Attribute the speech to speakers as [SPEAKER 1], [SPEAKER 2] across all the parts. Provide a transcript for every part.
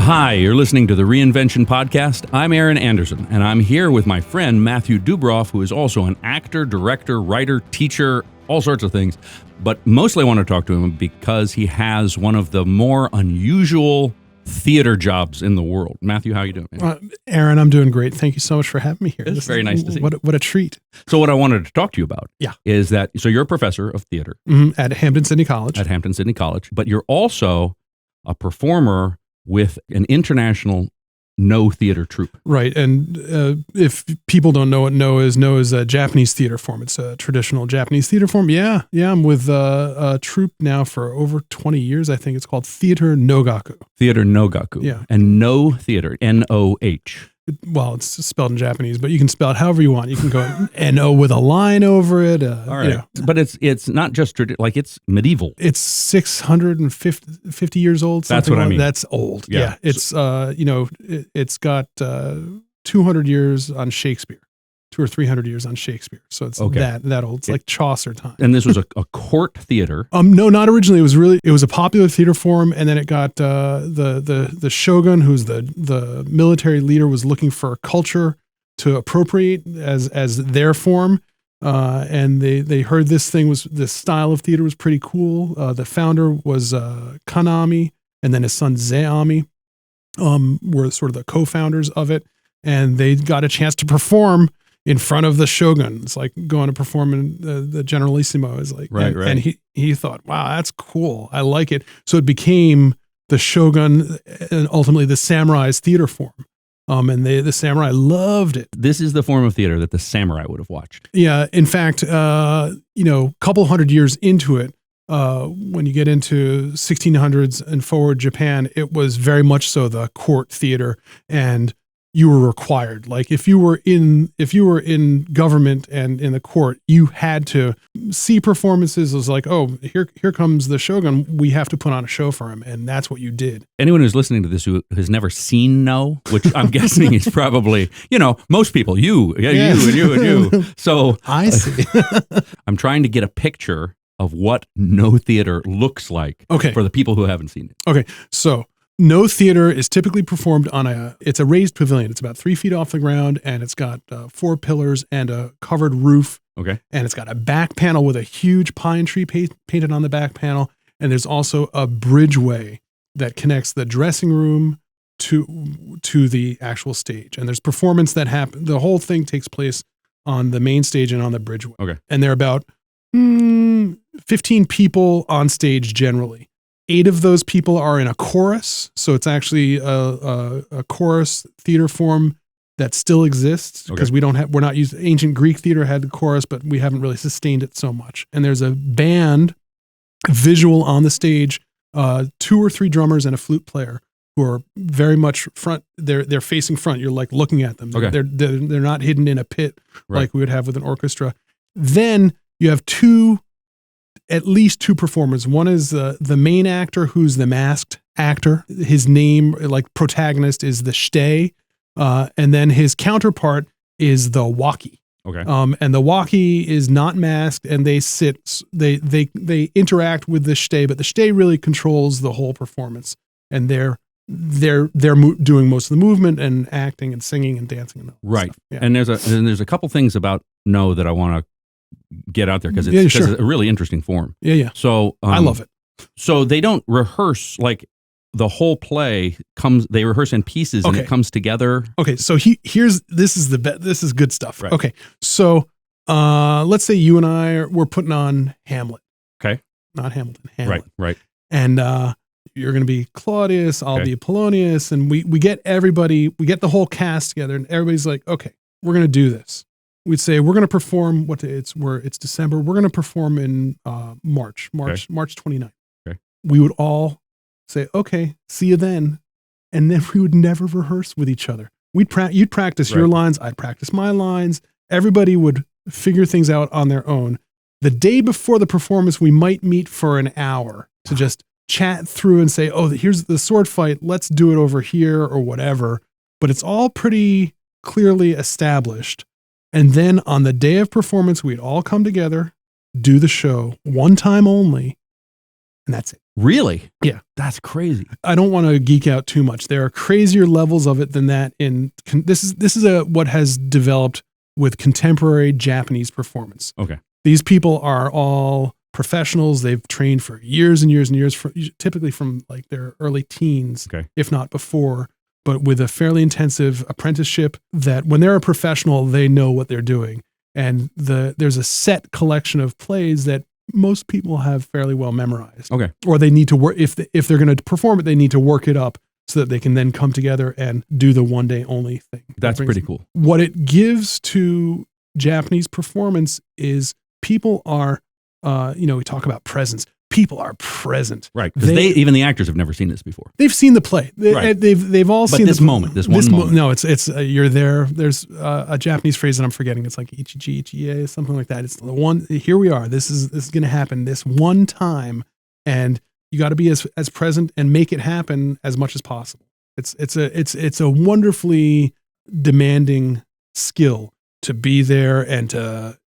[SPEAKER 1] Hi, you're listening to the Reinvention podcast. I'm Aaron Anderson, and I'm here with my friend Matthew Dubroff, who is also an actor, director, writer, teacher, all sorts of things. But mostly I want to talk to him because he has one of the more unusual theater jobs in the world. Matthew, how are you doing, man?
[SPEAKER 2] Aaron, I'm doing great. Thank you so much for having me here.
[SPEAKER 1] It's very nice to see you.
[SPEAKER 2] What a treat.
[SPEAKER 1] So what I wanted to talk to you about is that, so you're a professor of theater.
[SPEAKER 2] At Hampton-Sydney College.
[SPEAKER 1] At Hampton-Sydney College, but you're also a performer with an international No theater troupe.
[SPEAKER 2] Right. And if people don't know what No is a Japanese theater form. It's a traditional Japanese theater form. Yeah. I'm with a troupe now for over 20 years. I think it's called Theater Nogaku.
[SPEAKER 1] Theater Nogaku.
[SPEAKER 2] Yeah.
[SPEAKER 1] And No theater, N-O-H.
[SPEAKER 2] Well, it's spelled in Japanese, but you can spell it however you want. You can go N-O with a line over it.
[SPEAKER 1] All right. But it's not just, like it's medieval.
[SPEAKER 2] It's 650 years old.
[SPEAKER 1] That's what I mean.
[SPEAKER 2] That's old. Yeah. It's, it's got 200 years on Shakespeare. 200 or 300 years on Shakespeare. So it's that old. It's like Chaucer time.
[SPEAKER 1] And this was a court theater.
[SPEAKER 2] No, not originally. It was a popular theater form, and then it got the shogun, who's the military leader, was looking for a culture to appropriate as their form. And they heard this style of theater was pretty cool. The founder was Kanami, and then his son Zeami were sort of the co-founders of it. And they got a chance to perform in front of the shogun. It's like going to perform in the Generalissimo. Is like,
[SPEAKER 1] right.
[SPEAKER 2] And he thought, wow, that's cool. I like it. So it became the shogun and ultimately the samurai's theater form. And the samurai loved it.
[SPEAKER 1] This is the form of theater that the samurai would have watched.
[SPEAKER 2] Yeah. In fact, couple hundred years into it, when you get into 1600s and forward Japan, it was very much so the court theater, and you were required. Like if you were in government and in the court, you had to see performances. It was like, oh, here comes the shogun. We have to put on a show for him, and that's what you did.
[SPEAKER 1] Anyone who's listening to this who has never seen No, which I'm guessing is probably, most people, you and you. So
[SPEAKER 2] I see.
[SPEAKER 1] I'm trying to get a picture of what No theater looks like for the people who haven't seen it.
[SPEAKER 2] Okay, so No theater is typically performed on it's a raised pavilion. It's about 3 feet off the ground, and it's got 4 pillars and a covered roof.
[SPEAKER 1] Okay.
[SPEAKER 2] And it's got a back panel with a huge pine tree painted on the back panel. And there's also a bridgeway that connects the dressing room to the actual stage. And there's performance that happen. The whole thing takes place on the main stage and on the bridgeway.
[SPEAKER 1] Okay.
[SPEAKER 2] And there are about 15 people on stage generally. 8 of those people are in a chorus, so it's actually a chorus theater form that still exists because we're not used. Ancient Greek theater had the chorus, but we haven't really sustained it so much. And there's a band visual on the stage, 2 or 3 drummers and a flute player who are very much front. They're facing front. You're like looking at them.
[SPEAKER 1] Okay.
[SPEAKER 2] They're not hidden in a pit like we would have with an orchestra. Then you have at least 2 performers. One is the main actor, who's the masked actor. His name, like protagonist, is the shitei. And then his counterpart is the waki.
[SPEAKER 1] Okay.
[SPEAKER 2] And the waki is not masked, and they interact with the shitei, but the shitei really controls the whole performance. And they're doing most of the movement and acting and singing and dancing and all that stuff. Yeah.
[SPEAKER 1] And there's a couple things about No that I want to get out there because it's a really interesting form.
[SPEAKER 2] Yeah.
[SPEAKER 1] So
[SPEAKER 2] I love it.
[SPEAKER 1] So they don't rehearse like the whole play they rehearse in pieces and it comes together.
[SPEAKER 2] Okay. So this is good stuff.
[SPEAKER 1] Right.
[SPEAKER 2] Okay. So let's say you and we're putting on Hamlet.
[SPEAKER 1] Okay.
[SPEAKER 2] Not Hamilton, Hamlet.
[SPEAKER 1] Right.
[SPEAKER 2] And you're going to be Claudius, I'll be Polonius, and we get everybody, we get the whole cast together, and everybody's like, okay, we're going to do this. We'd say we're going to perform. It's December. We're going to perform in March 29th.
[SPEAKER 1] Okay.
[SPEAKER 2] We would all say, okay, see you then, and then we would never rehearse with each other. You'd practice your lines, I'd practice my lines. Everybody would figure things out on their own. The day before the performance, we might meet for an hour to just chat through and say, oh, here's the sword fight. Let's do it over here or whatever. But it's all pretty clearly established. And then on the day of performance, we'd all come together, do the show one time only, and that's it.
[SPEAKER 1] Really?
[SPEAKER 2] Yeah.
[SPEAKER 1] That's crazy.
[SPEAKER 2] I don't want to geek out too much. There are crazier levels of it than that. This is what has developed with contemporary Japanese performance.
[SPEAKER 1] Okay.
[SPEAKER 2] These people are all professionals. They've trained for years and years and years, typically from like their early teens, if not before, but with a fairly intensive apprenticeship that when they're a professional, they know what they're doing. And there's a set collection of plays that most people have fairly well memorized.
[SPEAKER 1] Okay.
[SPEAKER 2] Or they need to work, if they're going to perform it, they need to work it up so that they can then come together and do the one day only thing.
[SPEAKER 1] That's pretty cool.
[SPEAKER 2] What it gives to Japanese performance is people are, we talk about presence. People are present.
[SPEAKER 1] Right. Because even the actors have never seen this before.
[SPEAKER 2] They've seen the play. They've all seen
[SPEAKER 1] this moment.
[SPEAKER 2] No, it's you're there. There's a Japanese phrase that I'm forgetting. It's like ichiji, ichie, something like that. It's the one, here we are. This is going to happen this one time. And you got to be as present and make it happen as much as possible. It's a wonderfully demanding skill to be there and to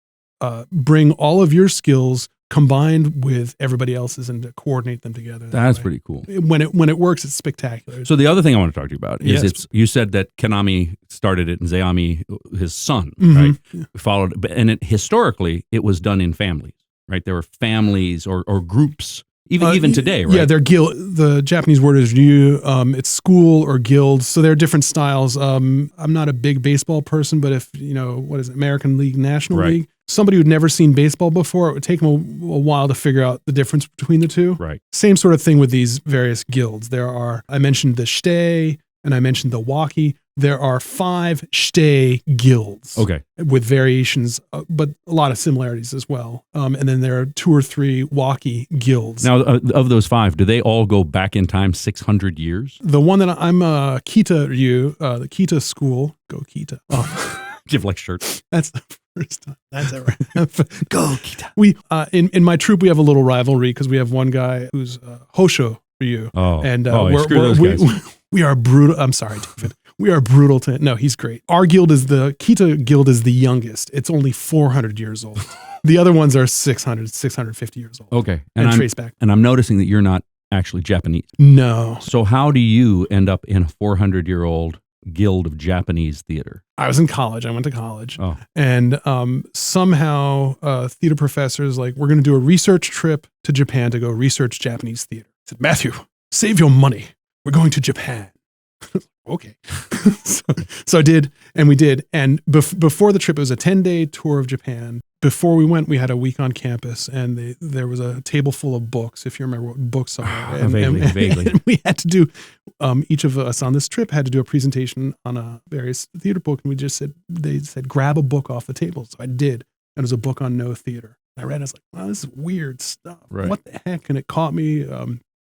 [SPEAKER 2] bring all of your skills combined with everybody else's and to coordinate them together.
[SPEAKER 1] That's pretty cool.
[SPEAKER 2] When it works, it's spectacular.
[SPEAKER 1] So the other thing I want to talk to you about is you said that Kanami started it and Zeami, his son, right? Followed, and historically it was done in families, right? There were families or groups. Even today, right?
[SPEAKER 2] Yeah, they're guild. The Japanese word is ryu. It's school or guild. So there are different styles. I'm not a big baseball person, but if what is it, American League, National League, somebody who'd never seen baseball before, it would take them a while to figure out the difference between the two.
[SPEAKER 1] Right.
[SPEAKER 2] Same sort of thing with these various guilds. I mentioned the shite and I mentioned the waki. There are 5 shite guilds.
[SPEAKER 1] Okay.
[SPEAKER 2] With variations, but a lot of similarities as well. And then there are 2 or 3 waki guilds.
[SPEAKER 1] Now, of those 5, do they all go back in time 600 years?
[SPEAKER 2] The one that I'm Kita Ryu, the Kita school. Go Kita. Oh.
[SPEAKER 1] Do you have like shirts?
[SPEAKER 2] That's the first time. That's ever. Go Kita. We in my troupe we have a little rivalry because we have one guy who's Hosho Ryu.
[SPEAKER 1] Oh.
[SPEAKER 2] And
[SPEAKER 1] screw those guys.
[SPEAKER 2] We are brutal. I'm sorry, David. We are brutal to, no, he's great. Our guild the Kita guild is the youngest. It's only 400 years old. The other ones are 650 years old.
[SPEAKER 1] Okay.
[SPEAKER 2] And trace back.
[SPEAKER 1] And I'm noticing that you're not actually Japanese.
[SPEAKER 2] No.
[SPEAKER 1] So how do you end up in a 400-year-old guild of Japanese theater?
[SPEAKER 2] I was in college. I went to college.
[SPEAKER 1] Oh.
[SPEAKER 2] And somehow theater professors we're going to do a research trip to Japan to go research Japanese theater. I said, Matthew, save your money. We're going to Japan. Okay. so I did, and we did. And before the trip, it was a 10-day tour of Japan. Before we went, we had a week on campus, and there was a table full of books, if you remember what books are.
[SPEAKER 1] Vaguely.
[SPEAKER 2] And we had to do, each of us on this trip had to do a presentation on a various theater book, and they said, grab a book off the table. So I did, and it was a book on no theater. I read it, I was like, wow, this is weird stuff.
[SPEAKER 1] Right.
[SPEAKER 2] What the heck? And it caught me.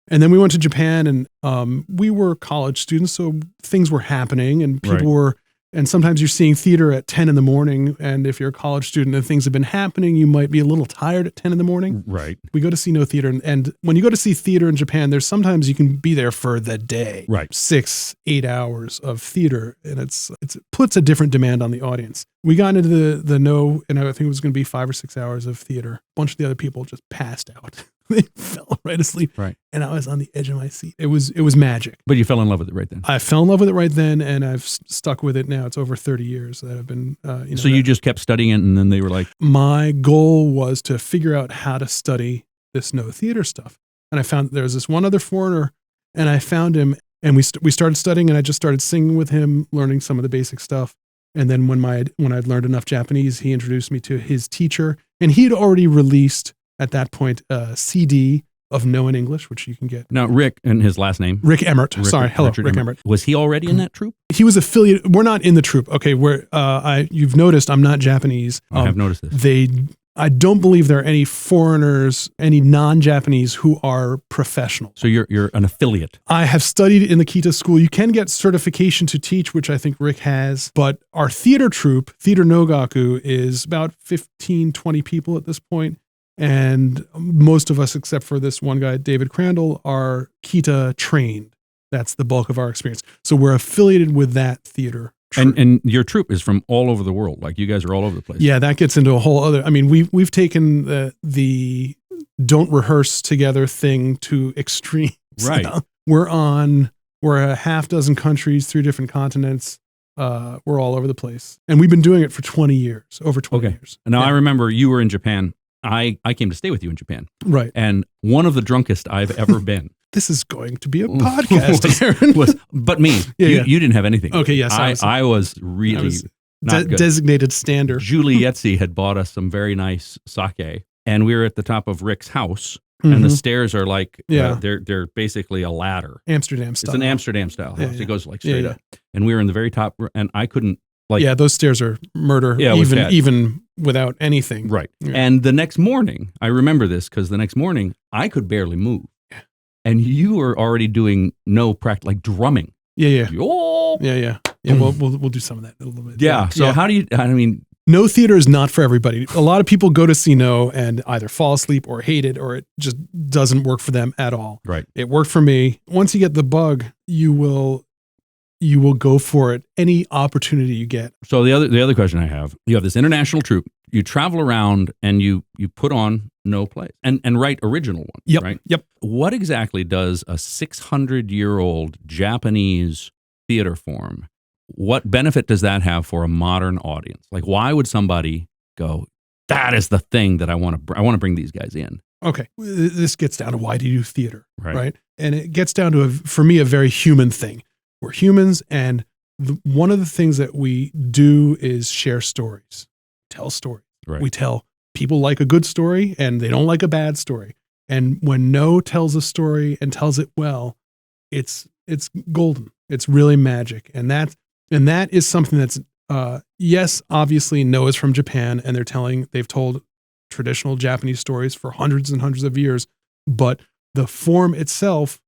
[SPEAKER 2] And then we went to Japan, and we were college students, so things were happening, and people were, and sometimes you're seeing theater at 10 in the morning, and if you're a college student and things have been happening, you might be a little tired at 10 in the morning.
[SPEAKER 1] Right.
[SPEAKER 2] We go to see no theater, and when you go to see theater in Japan, there's sometimes you can be there for the day.
[SPEAKER 1] Right.
[SPEAKER 2] 6-8 hours of theater, and it puts a different demand on the audience. We got into the no, and I think it was going to be 5 or 6 hours of theater. A bunch of the other people just passed out. They fell right asleep. Right. And I was on the edge of my seat. It was magic.
[SPEAKER 1] But you fell in love with it right then.
[SPEAKER 2] I fell in love with it right then, and I've stuck with it now. It's over 30 years that I've been,
[SPEAKER 1] So you just kept studying it, and then they were like...
[SPEAKER 2] My goal was to figure out how to study this no theater stuff. And I found there was this one other foreigner, and I found him, and we started studying, and I just started singing with him, learning some of the basic stuff. And then when I'd learned enough Japanese, he introduced me to his teacher, and he'd already released at that point a CD of No in English, which you can get.
[SPEAKER 1] Now, Rick, and his last name?
[SPEAKER 2] Rick Emmert. Rick Emmert.
[SPEAKER 1] Was he already in that troupe?
[SPEAKER 2] He was affiliated. We're not in the troupe. Okay, you've noticed I'm not Japanese.
[SPEAKER 1] I have noticed this.
[SPEAKER 2] I don't believe there are any foreigners, any non-Japanese who are professionals.
[SPEAKER 1] So you're an affiliate.
[SPEAKER 2] I have studied in the Kita school. You can get certification to teach, which I think Rick has. But our theater troupe, Theater Nogaku, is about 15, 20 people at this point. And most of us, except for this one guy, David Crandall, are Kita trained. That's the bulk of our experience. So we're affiliated with that theater.
[SPEAKER 1] And your troupe is from all over the world. Like you guys are all over the place.
[SPEAKER 2] Yeah, that gets into a whole other. I mean, we've taken the don't rehearse together thing to extremes.
[SPEAKER 1] Right.
[SPEAKER 2] We're a half dozen countries, 3 different continents. We're all over the place. And we've been doing it for 20 years, over 20 years.
[SPEAKER 1] Now, I remember you were in Japan. I came to stay with you in Japan.
[SPEAKER 2] Right.
[SPEAKER 1] And one of the drunkest I've ever been.
[SPEAKER 2] This is going to be a podcast, Aaron.
[SPEAKER 1] But me. You didn't have anything.
[SPEAKER 2] Okay, yes.
[SPEAKER 1] I was really not good.
[SPEAKER 2] Designated stander.
[SPEAKER 1] Julie Yetzi had bought us some very nice sake. And we were at the top of Rick's house. And the stairs are like, they're basically a ladder.
[SPEAKER 2] Amsterdam style.
[SPEAKER 1] It's an Amsterdam style house.
[SPEAKER 2] Yeah.
[SPEAKER 1] It goes like straight up. And we were in the very top, and I couldn't,
[SPEAKER 2] those stairs are murder, even without anything.
[SPEAKER 1] Right.
[SPEAKER 2] Yeah.
[SPEAKER 1] And the next morning, I remember this because the next morning, I could barely move. And you were already doing like drumming.
[SPEAKER 2] Yeah.
[SPEAKER 1] Oh.
[SPEAKER 2] Yeah. We'll do some of that in a little bit.
[SPEAKER 1] Yeah. So how do you,
[SPEAKER 2] No theater is not for everybody. A lot of people go to see No and either fall asleep or hate it, or it just doesn't work for them at all.
[SPEAKER 1] Right.
[SPEAKER 2] It worked for me. Once you get the bug, you will go for it any opportunity you get.
[SPEAKER 1] So the other question I have, you have this international troupe, you travel around and you put on No plays and write original ones.
[SPEAKER 2] Yep.
[SPEAKER 1] Right?
[SPEAKER 2] Yep.
[SPEAKER 1] What exactly does a 600-year-old Japanese theater form, what benefit does that have for a modern audience? Like, why would somebody go, that is the thing that I want to bring these guys in?
[SPEAKER 2] Okay. This gets down to why do you do theater,
[SPEAKER 1] right?
[SPEAKER 2] And it gets down to, for me, a very human thing. We're humans, and one of the things that we do is share stories, tell stories.
[SPEAKER 1] Right.
[SPEAKER 2] We tell people like a good story, and they don't like a bad story. And when No tells a story and tells it well, it's golden. It's really magic. And that is something that's, yes, obviously No is from Japan, and they've told traditional Japanese stories for hundreds and hundreds of years, but the form itself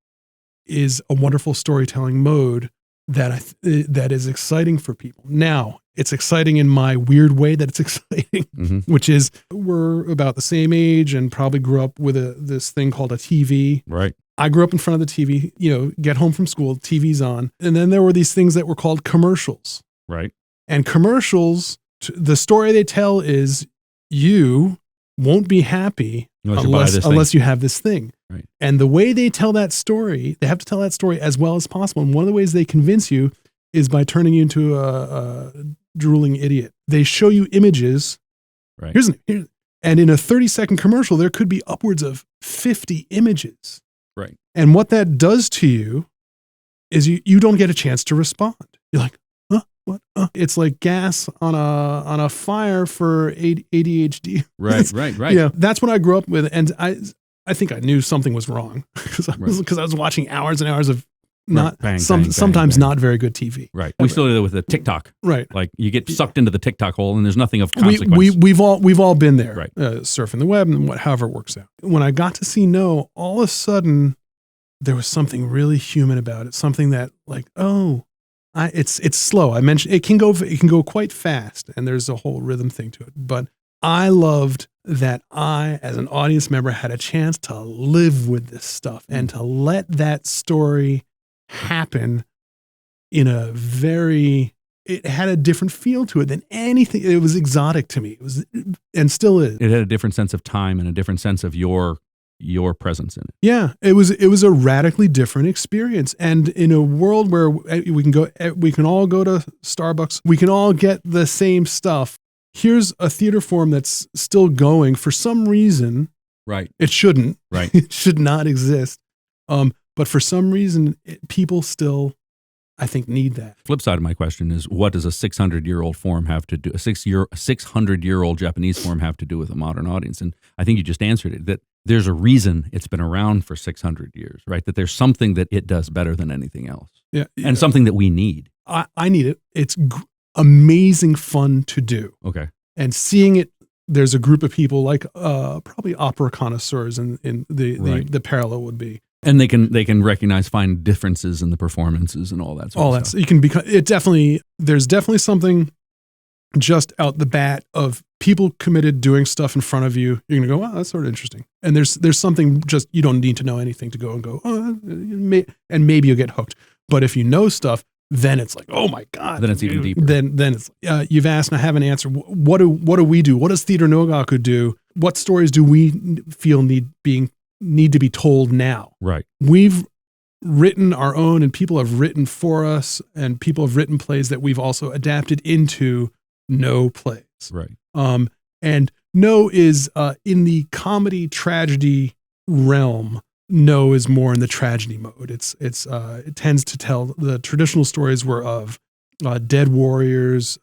[SPEAKER 2] is a wonderful storytelling mode that is exciting for people. Now, it's exciting in my weird way that it's exciting, which is we're about the same age and probably grew up with this thing called a TV.
[SPEAKER 1] Right.
[SPEAKER 2] I grew up in front of the TV, get home from school, TV's on. And then there were these things that were called commercials.
[SPEAKER 1] Right.
[SPEAKER 2] And commercials, the story they tell is you won't be happy unless you have this thing.
[SPEAKER 1] Right.
[SPEAKER 2] And the way they tell that story, they have to tell that story as well as possible. And one of the ways they convince you is by turning you into a drooling idiot. They show you images.
[SPEAKER 1] Right.
[SPEAKER 2] And in a 30-second commercial, there could be upwards of 50 images.
[SPEAKER 1] Right.
[SPEAKER 2] And what that does to you is you don't get a chance to respond. You're like, huh? What? It's like gas on a fire for ADHD.
[SPEAKER 1] Right.
[SPEAKER 2] Yeah, that's what I grew up with, and I think I knew something was wrong because I was watching hours and hours of sometimes not very good TV.
[SPEAKER 1] Right. We still do that with the TikTok.
[SPEAKER 2] Right.
[SPEAKER 1] Like you get sucked into the TikTok hole and there's nothing of consequence.
[SPEAKER 2] We've all been there.
[SPEAKER 1] Right.
[SPEAKER 2] Surfing the web and however it works out. When I got to see No, all of a sudden there was something really human about it. Something that it's slow. I mentioned it can go quite fast, and there's a whole rhythm thing to it. But I loved that I, as an audience member, had a chance to live with this stuff and to let that story happen in it had a different feel to it than anything. It was exotic to me. It was, and still is.
[SPEAKER 1] It had a different sense of time and a different sense of your presence in it.
[SPEAKER 2] Yeah, it was a radically different experience. And in a world where we can all go to Starbucks, we can all get the same stuff. Here's a theater form that's still going for some reason.
[SPEAKER 1] Right.
[SPEAKER 2] It shouldn't.
[SPEAKER 1] Right.
[SPEAKER 2] It should not exist. But for some reason, people still, I think, need that.
[SPEAKER 1] Flip side of my question is, what does a 600-year-old form have to do? A 600-year-old Japanese form have to do with a modern audience? And I think you just answered it. That there's a reason it's been around for 600 years, right? That there's something that it does better than anything else.
[SPEAKER 2] Yeah.
[SPEAKER 1] And something that we need.
[SPEAKER 2] I need it. It's amazing fun to do.
[SPEAKER 1] Okay.
[SPEAKER 2] And seeing it, there's a group of people like probably opera connoisseurs, and the parallel would be.
[SPEAKER 1] And they can find differences in the performances and all that sort of stuff.
[SPEAKER 2] You can become there's definitely something just out the bat of people committed doing stuff in front of you. You're gonna go, wow, that's sort of interesting. And there's something just, you don't need to know anything to go and go, and maybe you'll get hooked. But if you know stuff, then it's like, oh my God.
[SPEAKER 1] Then it's even deeper.
[SPEAKER 2] Then it's you've asked and I haven't answered. What do we do? What does Theater Nogaku do? what stories do we feel need to be told now?
[SPEAKER 1] Right.
[SPEAKER 2] We've written our own, and people have written for us, and people have written plays that we've also adapted into No plays.
[SPEAKER 1] Right.
[SPEAKER 2] And No is in the comedy tragedy realm. No is more in the tragedy mode. It tends to tell the traditional stories were of dead warriors,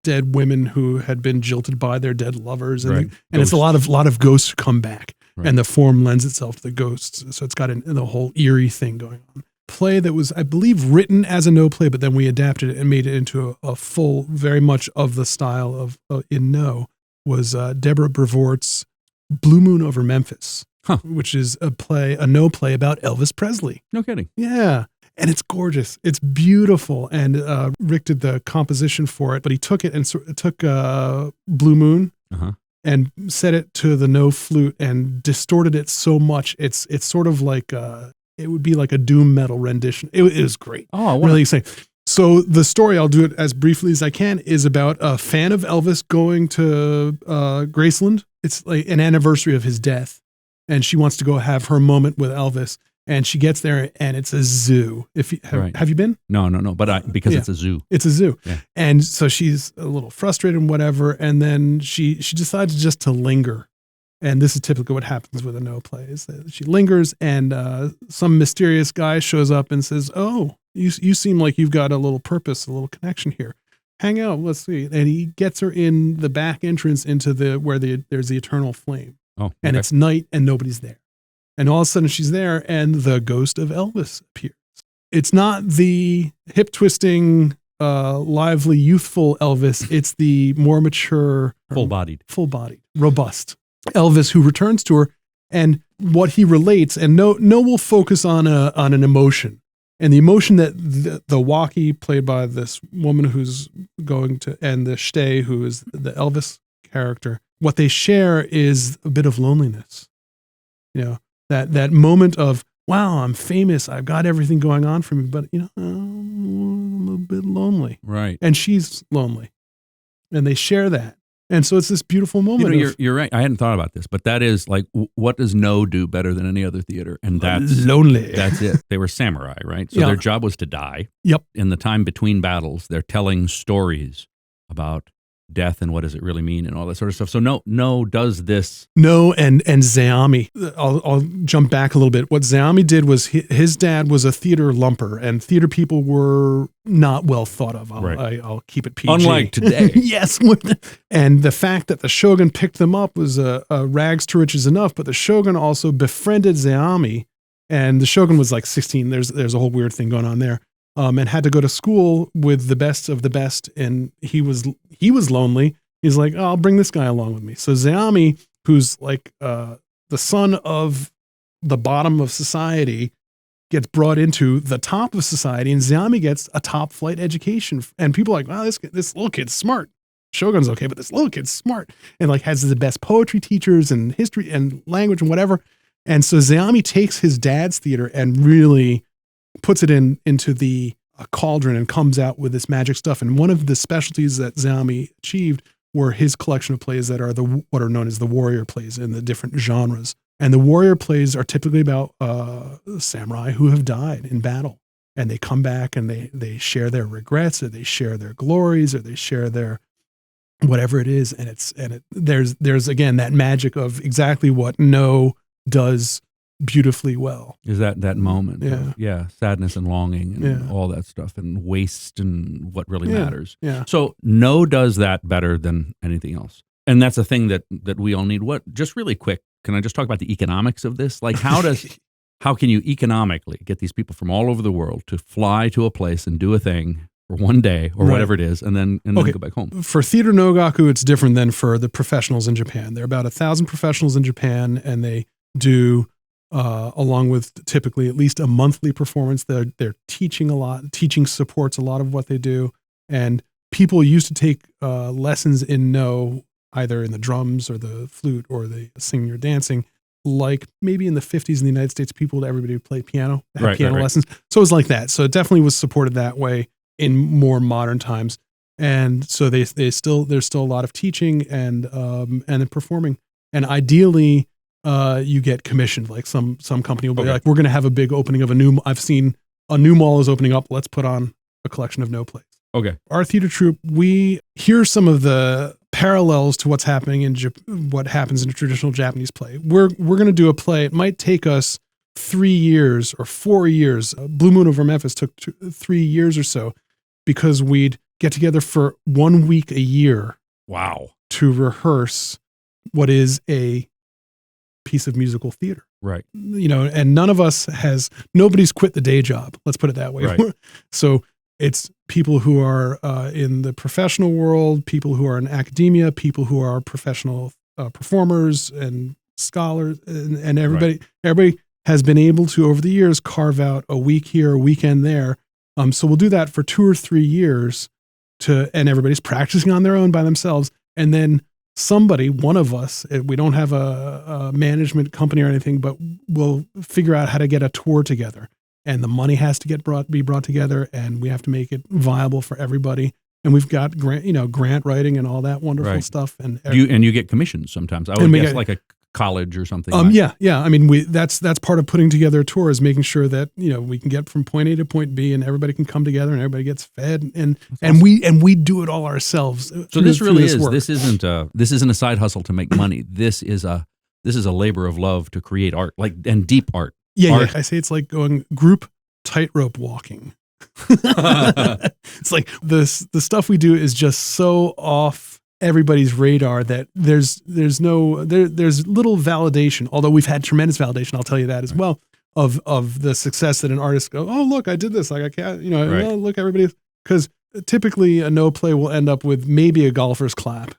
[SPEAKER 2] dead women who had been jilted by their dead lovers, and,
[SPEAKER 1] Right.
[SPEAKER 2] and it's a lot of ghosts who come back,
[SPEAKER 1] Right.
[SPEAKER 2] and the form lends itself to the ghosts. So it's got the whole eerie thing going on. Play that was, I believe, written as a No play, but then we adapted it and made it into a full, very much of the style of in No, was Deborah Brevort's Blue Moon Over Memphis, which is a No play about Elvis Presley.
[SPEAKER 1] No kidding.
[SPEAKER 2] Yeah. And it's gorgeous. It's beautiful. And Rick did the composition for it, but he took it and took Blue Moon and set it to the No flute and distorted it so much. It's sort of like it would be like a doom metal rendition. It was great.
[SPEAKER 1] Oh,
[SPEAKER 2] really exciting. So the story, I'll do it as briefly as I can, is about a fan of Elvis going to Graceland. It's like an anniversary of his death, and she wants to go have her moment with Elvis. And she gets there, and it's a zoo. Have you been?
[SPEAKER 1] No. But because it's a zoo.
[SPEAKER 2] It's a zoo.
[SPEAKER 1] Yeah.
[SPEAKER 2] And so she's a little frustrated and whatever. And then she decides just to linger. And this is typically what happens with a No play, is that she lingers, and some mysterious guy shows up and says, "Oh, you seem like you've got a little purpose, a little connection here. Hang out, let's see." And he gets her in the back entrance into where there's the eternal flame.
[SPEAKER 1] Oh, okay.
[SPEAKER 2] And it's night and nobody's there. And all of a sudden she's there, and the ghost of Elvis appears. It's not the hip twisting, lively, youthful Elvis. It's the more mature,
[SPEAKER 1] full-bodied,
[SPEAKER 2] robust Elvis who returns to her, and what he relates. And No will focus on an emotion, and the emotion that the walkie, played by this woman who's going to, and the Stay, who is the Elvis character, what they share is a bit of loneliness. You know, that moment of, wow, I'm famous, I've got everything going on for me, but I'm a bit lonely.
[SPEAKER 1] Right.
[SPEAKER 2] And she's lonely. And they share that. And so it's this beautiful moment.
[SPEAKER 1] You're right. I hadn't thought about this, but that is like, what does No do better than any other theater? And that's
[SPEAKER 2] lonely.
[SPEAKER 1] That's it. They were samurai, right? So their job was to die.
[SPEAKER 2] Yep.
[SPEAKER 1] In the time between battles, they're telling stories about death and what does it really mean and all that sort of stuff. So No does this.
[SPEAKER 2] No, and Zeami. I'll jump back a little bit. What Zeami did was his dad was a theater lumper, and theater people were not well thought of. I'll keep it PG.
[SPEAKER 1] Unlike today.
[SPEAKER 2] Yes. And the fact that the Shogun picked them up was a rags to riches enough, but the Shogun also befriended Zeami, and the Shogun was like 16. There's a whole weird thing going on there. And had to go to school with the best of the best, and he was lonely. He's like, oh, I'll bring this guy along with me. So Zeami, who's like the son of the bottom of society, gets brought into the top of society, and Zeami gets a top flight education. And people are like, wow, this little kid's smart. Shogun's okay, but this little kid's smart, and like has the best poetry teachers and history and language and whatever. And so Zeami takes his dad's theater and really puts it into the cauldron and comes out with this magic stuff. And one of the specialties that Zeami achieved were his collection of plays that are what are known as the warrior plays in the different genres. And the warrior plays are typically about samurai who have died in battle, and they come back and they share their regrets, or they share their glories, or they share their whatever it is. And there's again that magic of exactly what No does beautifully well.
[SPEAKER 1] Is that moment of, sadness and longing and all that stuff, and waste and what really matters.
[SPEAKER 2] Yeah.
[SPEAKER 1] So No does that better than anything else. And that's a thing that we all need. Just really quick, can I just talk about the economics of this? Like how can you economically get these people from all over the world to fly to a place and do a thing for one day or whatever it is, and then go back home?
[SPEAKER 2] For Theater Nogaku, it's different than for the professionals in Japan. There are about 1,000 professionals in Japan, and they do along with typically at least a monthly performance. They're teaching a lot. Teaching supports a lot of what they do. And people used to take lessons in No, either in the drums or the flute or the singing or dancing, like maybe in the 50s in the United States, everybody would play piano, have piano lessons. So it was like that. So it definitely was supported that way in more modern times. And so there's still a lot of teaching and performing. And ideally, you get commissioned. Like some company will be
[SPEAKER 1] Okay.
[SPEAKER 2] like, we're going to have a big opening of I've seen a new mall is opening up. Let's put on a collection of no plays.
[SPEAKER 1] Okay.
[SPEAKER 2] Our theater troupe, we hear some of the parallels to what's happening in what happens in a traditional Japanese play. We're going to do a play. It might take us 3 years or 4 years. Blue Moon over Memphis took 3 years or so because we'd get together for 1 week a year.
[SPEAKER 1] Wow.
[SPEAKER 2] To rehearse what is a piece of musical theater.
[SPEAKER 1] Right.
[SPEAKER 2] And nobody's quit the day job. Let's put it that way.
[SPEAKER 1] Right.
[SPEAKER 2] So it's people who are in the professional world, people who are in academia, people who are professional performers and scholars, and everybody.
[SPEAKER 1] Right.
[SPEAKER 2] Everybody has been able to, over the years, carve out a week here, a weekend there. So we'll do that for 2 or 3 years, and everybody's practicing on their own by themselves, and then somebody, one of us, we don't have a management company or anything, but we'll figure out how to get a tour together. And the money has to be brought together, and we have to make it viable for everybody. And we've got grant writing and all that wonderful stuff. And
[SPEAKER 1] you get commissions sometimes. I would guess like a college or something.
[SPEAKER 2] Yeah. I mean, that's part of putting together a tour, is making sure that we can get from point A to point B, and everybody can come together and everybody gets fed, and we do it all ourselves.
[SPEAKER 1] So this isn't a side hustle to make money. This is a labor of love to create art, and deep art.
[SPEAKER 2] Yeah. I say it's like going group tightrope walking. It's like the stuff we do is just so off everybody's radar that there's little validation, although we've had tremendous validation, I'll tell you that as well, of the success that an artist go, oh, look, I did this. Like, I can't, oh, look, everybody, because typically a no play will end up with maybe a golfer's clap.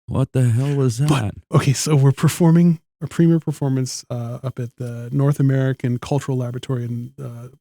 [SPEAKER 1] What the hell was that?
[SPEAKER 2] Okay, so we're performing a premiere performance up at the North American Cultural Laboratory in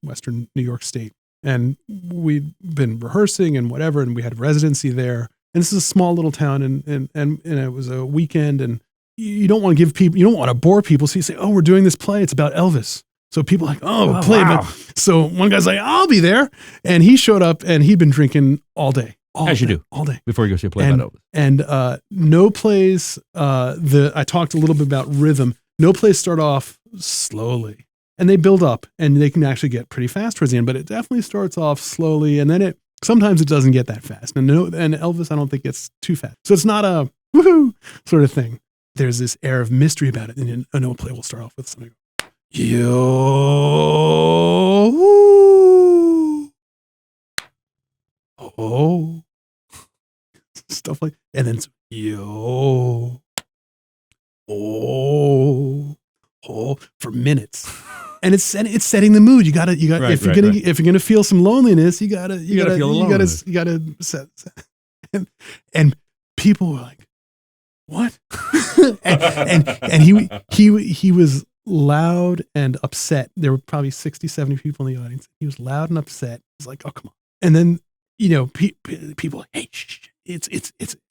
[SPEAKER 2] Western New York State. And we'd been rehearsing and whatever, and we had residency there. And this is a small little town, and it was a weekend, and you don't want to bore people. So you say, oh, we're doing this play. It's about Elvis. So people are like, oh, play. Wow. So one guy's like, I'll be there. And he showed up, and he'd been drinking all day.
[SPEAKER 1] As you do.
[SPEAKER 2] All day.
[SPEAKER 1] Before you go see a play about Elvis.
[SPEAKER 2] And no plays, I talked a little bit about rhythm. No plays start off slowly, and they build up, and they can actually get pretty fast towards the end, but it definitely starts off slowly, and then sometimes it doesn't get that fast. And Elvis, I don't think gets too fast. So it's not a woohoo sort of thing. There's this air of mystery about it, and a no play will start off with something. Yo, oh, stuff like, and then yo, oh, for minutes, and it's setting the mood. You got if you're gonna feel some loneliness, you gotta set, and people were like, what? and he was loud and upset. There were probably 60, 70 people in the audience. He was loud and upset. He's like, oh, come on. And then, people, hey, shh, it's,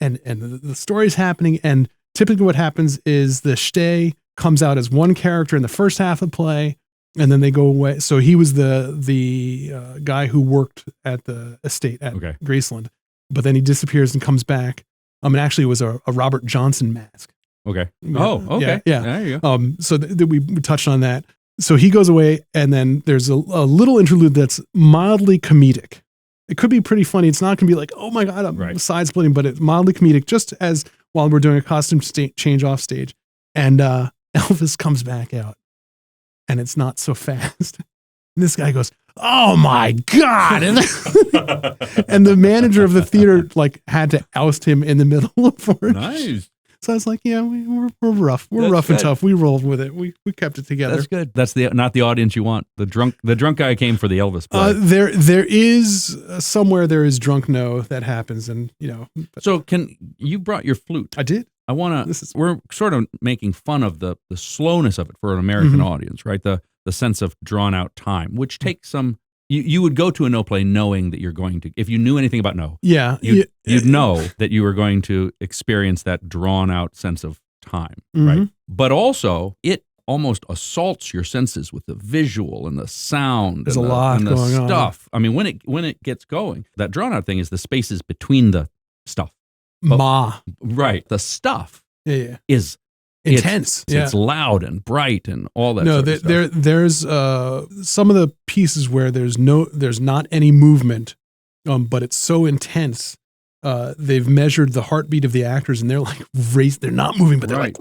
[SPEAKER 2] and the story's happening. And typically what happens is the shite comes out as one character in the first half of the play, and then they go away. So he was the guy who worked at the estate at Graceland, but then he disappears and comes back. And actually it was a Robert Johnson mask.
[SPEAKER 1] Okay. Oh, okay.
[SPEAKER 2] Yeah.
[SPEAKER 1] There you go.
[SPEAKER 2] So we touched on that. So he goes away, and then there's a little interlude that's mildly comedic. It could be pretty funny. It's not going to be like, oh my God, I'm side splitting, but it's mildly comedic, just as while we're doing a costume change off stage. And Elvis comes back out, and it's not so fast. And this guy goes, oh my God. And the manager of the theater had to oust him in the middle of it.
[SPEAKER 1] Nice.
[SPEAKER 2] So I was like, yeah, we're rough. We're rough and tough. We rolled with it. We kept it together.
[SPEAKER 1] That's good. That's not the audience you want. The drunk guy came for the Elvis play.
[SPEAKER 2] There is somewhere there is drunk no that happens, and
[SPEAKER 1] So you brought your flute?
[SPEAKER 2] I did.
[SPEAKER 1] We're sort of making fun of the slowness of it for an American audience, right? The sense of drawn out time, which takes some. You would go to a no play knowing that you're going to, if you knew anything about no, you'd know that you were going to experience that drawn out sense of time, right? But also, it almost assaults your senses with the visual and the sound.
[SPEAKER 2] There's a lot going
[SPEAKER 1] stuff. I mean, when it gets going, that drawn out thing is the spaces between the stuff. Right. The stuff is
[SPEAKER 2] intense.
[SPEAKER 1] It's loud and bright and all that.
[SPEAKER 2] No,
[SPEAKER 1] sort of stuff.
[SPEAKER 2] there's some of the pieces where there's not any movement, but it's so intense. They've measured the heartbeat of the actors, and they're like they're not moving, but they're like.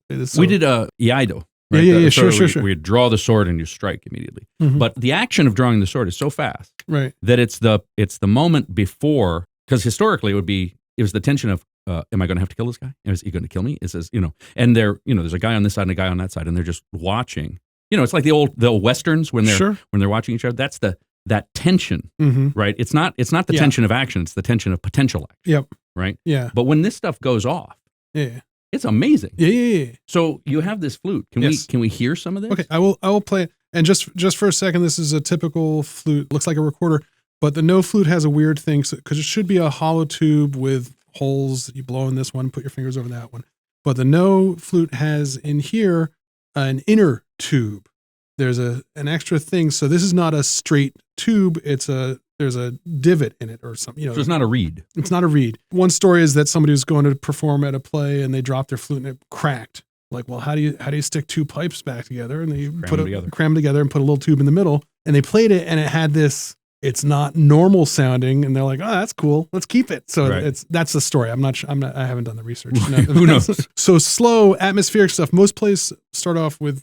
[SPEAKER 2] It's so,
[SPEAKER 1] we did a Iaido. Right?
[SPEAKER 2] Yeah,
[SPEAKER 1] sure.
[SPEAKER 2] Sure.
[SPEAKER 1] We draw the sword and you strike immediately.
[SPEAKER 2] Mhm.
[SPEAKER 1] But the action of drawing the sword is so fast,
[SPEAKER 2] right.
[SPEAKER 1] that it's the moment before, because historically it was the tension of, am I going to have to kill this guy? Is he going to kill me? It says, and there's a guy on this side and a guy on that side, and they're just watching. It's like the old westerns when they're watching each other. That's that tension, right? It's not the tension of action; it's the tension of potential action.
[SPEAKER 2] Yep.
[SPEAKER 1] Right.
[SPEAKER 2] Yeah.
[SPEAKER 1] But when this stuff goes off, it's amazing.
[SPEAKER 2] Yeah.
[SPEAKER 1] So you have this flute. Can we hear some of this?
[SPEAKER 2] Okay, I will play it. And just for a second, this is a typical flute. Looks like a recorder, but the no flute has a weird thing because it should be a hollow tube with holes that you blow in this one, put your fingers over that one. But the no flute has in here an inner tube. There's an extra thing. So this is not a straight tube. There's a divot in it or something.
[SPEAKER 1] So it's not a reed.
[SPEAKER 2] It's not a reed. One story is that somebody was going to perform at a play and they dropped their flute and it cracked. Like, well, how do you stick two pipes back together? And they cram them together and put a little tube in the middle. And they played it and it had this. It's not normal sounding, and they're like, "Oh, that's cool. Let's keep it." So that's the story. I haven't done the research. No.
[SPEAKER 1] Who knows?
[SPEAKER 2] So slow atmospheric stuff. Most plays start off with.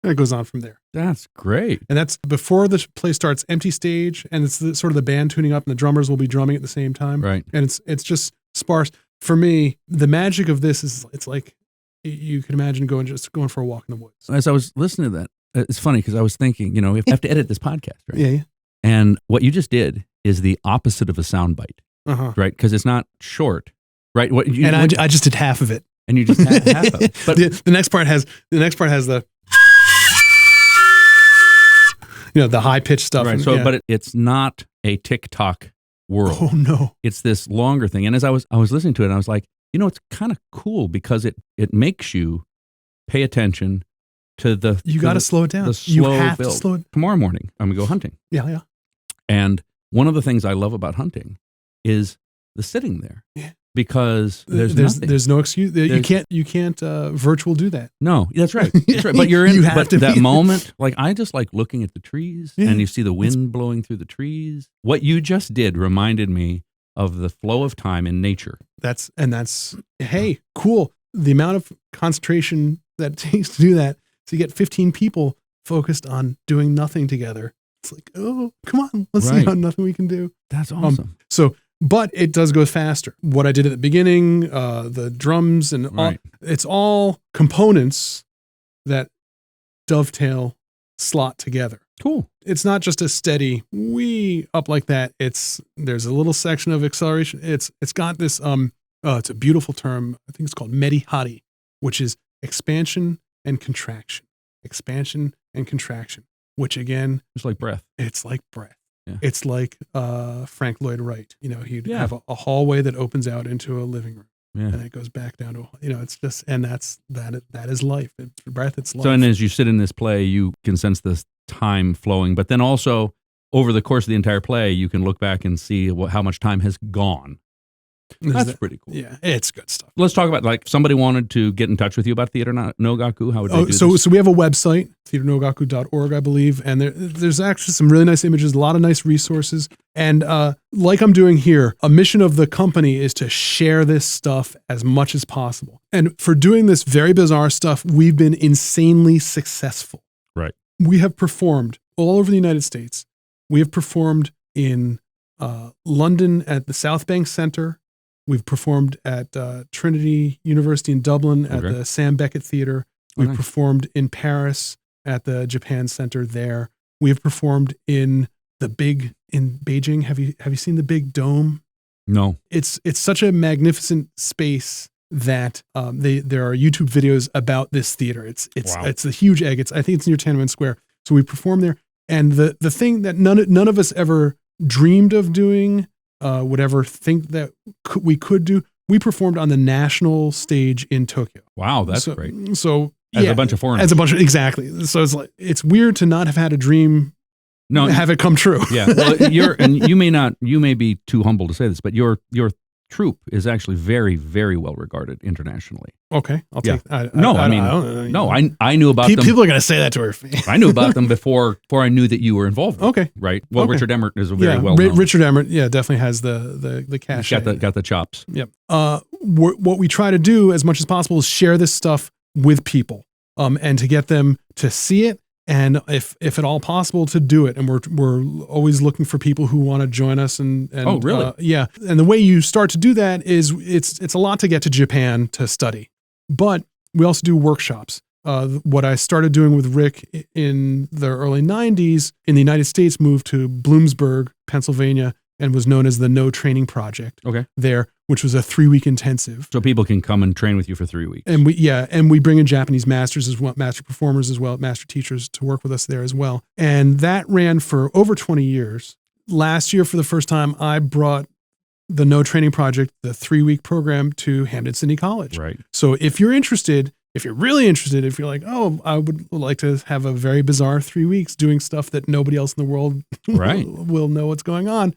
[SPEAKER 2] It goes on from there.
[SPEAKER 1] That's great.
[SPEAKER 2] And that's before the play starts, empty stage, and it's sort of the band tuning up, and the drummers will be drumming at the same time.
[SPEAKER 1] Right.
[SPEAKER 2] And it's just sparse. For me, the magic of this is it's like you can imagine going for a walk in the woods.
[SPEAKER 1] As I was listening to that, it's funny because I was thinking, we have to edit this podcast, right?
[SPEAKER 2] Yeah.
[SPEAKER 1] And what you just did is the opposite of a soundbite, right? Because it's not short, right?
[SPEAKER 2] I just did half of it,
[SPEAKER 1] and you just had half of it. But
[SPEAKER 2] the next part has the. The high pitched stuff.
[SPEAKER 1] Right. So, but it's not a TikTok world.
[SPEAKER 2] Oh no,
[SPEAKER 1] it's this longer thing. And as I was listening to it, I was like, it's kind of cool because it makes you pay attention to the. You
[SPEAKER 2] got to slow it down.
[SPEAKER 1] You
[SPEAKER 2] have to slow it.
[SPEAKER 1] Tomorrow morning, I'm gonna go hunting.
[SPEAKER 2] Yeah.
[SPEAKER 1] And one of the things I love about hunting is the sitting there. Yeah. Because there's
[SPEAKER 2] no excuse. You can't virtual do that.
[SPEAKER 1] No, that's right. That's right. But you're in that moment. Like I just like looking at the trees and you see the wind blowing through the trees. What you just did reminded me of the flow of time in nature.
[SPEAKER 2] That's hey, cool. The amount of concentration that it takes to do that. So you get 15 people focused on doing nothing together. It's like, oh, come on, let's see how nothing we can do.
[SPEAKER 1] That's awesome.
[SPEAKER 2] But it does go faster. What I did at the beginning, the drums and all, it's all components that dovetail, slot together.
[SPEAKER 1] Cool.
[SPEAKER 2] It's not just a steady wee up like that. There's a little section of acceleration. It's got this it's a beautiful term. I think it's called medihati, which is expansion and contraction. Expansion and contraction, which again,
[SPEAKER 1] it's like breath.
[SPEAKER 2] It's like breath.
[SPEAKER 1] Yeah.
[SPEAKER 2] It's like Frank Lloyd Wright. He'd have a hallway that opens out into a living room.
[SPEAKER 1] Yeah.
[SPEAKER 2] And it goes back down to, it's just, and that is life. It's breath, it's life.
[SPEAKER 1] So, and as you sit in this play, you can sense this time flowing, but then also over the course of the entire play, you can look back and see how much time has gone. That's pretty cool.
[SPEAKER 2] Yeah, it's good stuff.
[SPEAKER 1] Let's talk about, like, somebody wanted to get in touch with you about Theater no Gaku. How would they do this?
[SPEAKER 2] So we have a website, theaternogaku.org, I believe, and there's actually some really nice images, a lot of nice resources. And like I'm doing here, a mission of the company is to share this stuff as much as possible. And for doing this very bizarre stuff, we've been insanely successful.
[SPEAKER 1] Right.
[SPEAKER 2] We have performed all over the United States. We have performed in London at the South Bank Center. We've performed at Trinity University in Dublin at the Sam Beckett Theater. We've performed in Paris at the Japan Center there. We have performed in Beijing. Have you seen the big dome?
[SPEAKER 1] No.
[SPEAKER 2] It's such a magnificent space that there are YouTube videos about this theater. It's a huge egg. I think it's near Tiananmen Square. So we performed there, and the thing that none of us ever dreamed of doing. Whatever think that we could do, we performed on the national stage in Tokyo.
[SPEAKER 1] Wow, that's great.
[SPEAKER 2] So
[SPEAKER 1] as a bunch of foreigners.
[SPEAKER 2] Exactly. So it's weird to not have had a dream.
[SPEAKER 1] No,
[SPEAKER 2] have it come true.
[SPEAKER 1] Yeah. Well, you may be too humble to say this, but your troupe is actually very, very well regarded internationally.
[SPEAKER 2] Okay, I'll take.
[SPEAKER 1] I knew about them.
[SPEAKER 2] People are going to say that to her face.
[SPEAKER 1] I knew about them before I knew that you were involved.
[SPEAKER 2] Okay,
[SPEAKER 1] right. Well, Richard Emmert is a very well known.
[SPEAKER 2] Richard Emmert, definitely has the cash.
[SPEAKER 1] Got the chops.
[SPEAKER 2] Yep. What we try to do as much as possible is share this stuff with people, and to get them to see it. And if at all possible, to do it. And we're always looking for people who want to join us. And
[SPEAKER 1] oh, really?
[SPEAKER 2] Yeah. And the way you start to do that is it's a lot to get to Japan to study, but we also do workshops. What I started doing with Rick in the early 90s in the United States moved to Bloomsburg, Pennsylvania, and was known as the No Training Project.
[SPEAKER 1] Okay.
[SPEAKER 2] There, which was a 3-week intensive.
[SPEAKER 1] So people can come and train with you for 3 weeks.
[SPEAKER 2] And we bring in Japanese masters as well, master performers as well, master teachers to work with us there as well. And that ran for over 20 years. Last year, for the first time, I brought the No Training Project, the 3-week program, to Hampden-Sydney College.
[SPEAKER 1] Right.
[SPEAKER 2] So if you're interested, if you're really interested, if you're like, oh, I would like to have a very bizarre 3 weeks doing stuff that nobody else in the world will know what's going on,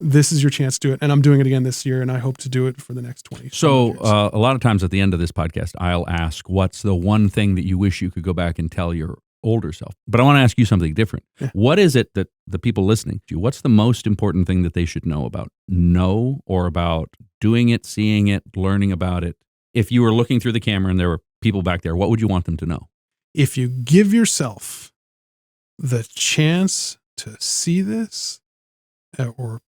[SPEAKER 2] this is your chance to do it. And I'm doing it again this year, and I hope to do it for the next 20 years.
[SPEAKER 1] So a lot of times at the end of this podcast, I'll ask, what's the one thing that you wish you could go back and tell your older self? But I want to ask you something different. Yeah. What is it that the people listening to you, what's the most important thing that they should know about or about doing it, seeing it, learning about it? If you were looking through the camera and there were people back there, what would you want them to know?
[SPEAKER 2] If you give yourself the chance to see this or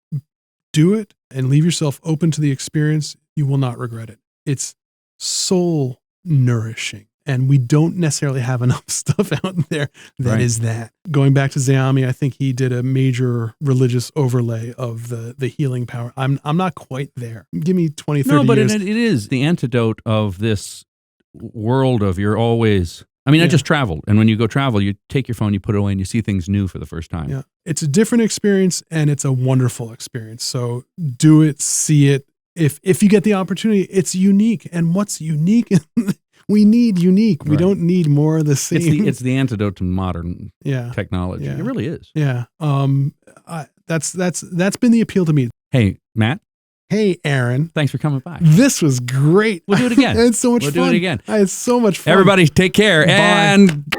[SPEAKER 2] do it and leave yourself open to the experience, you will not regret it. It's soul nourishing. And we don't necessarily have enough stuff out there that is that. Going back to Zayami, I think he did a major religious overlay of the healing power. I'm not quite there. Give me 20, 30 years. No, but
[SPEAKER 1] it is the antidote of this world of you're always... I just traveled. And when you go travel, you take your phone, you put it away, and you see things new for the first time.
[SPEAKER 2] Yeah. It's a different experience, and it's a wonderful experience. So do it, see it. If you get the opportunity, it's unique. And what's unique? We need unique. We don't need more of the same.
[SPEAKER 1] It's the antidote to modern technology. Yeah. It really is.
[SPEAKER 2] Yeah. That's been the appeal to me.
[SPEAKER 1] Hey, Matt.
[SPEAKER 2] Hey, Aaron.
[SPEAKER 1] Thanks for coming by.
[SPEAKER 2] This was great.
[SPEAKER 1] We'll do it again.
[SPEAKER 2] It's so much fun.
[SPEAKER 1] We'll do it again.
[SPEAKER 2] I had so much fun.
[SPEAKER 1] Everybody take care.
[SPEAKER 2] Bye.
[SPEAKER 1] And...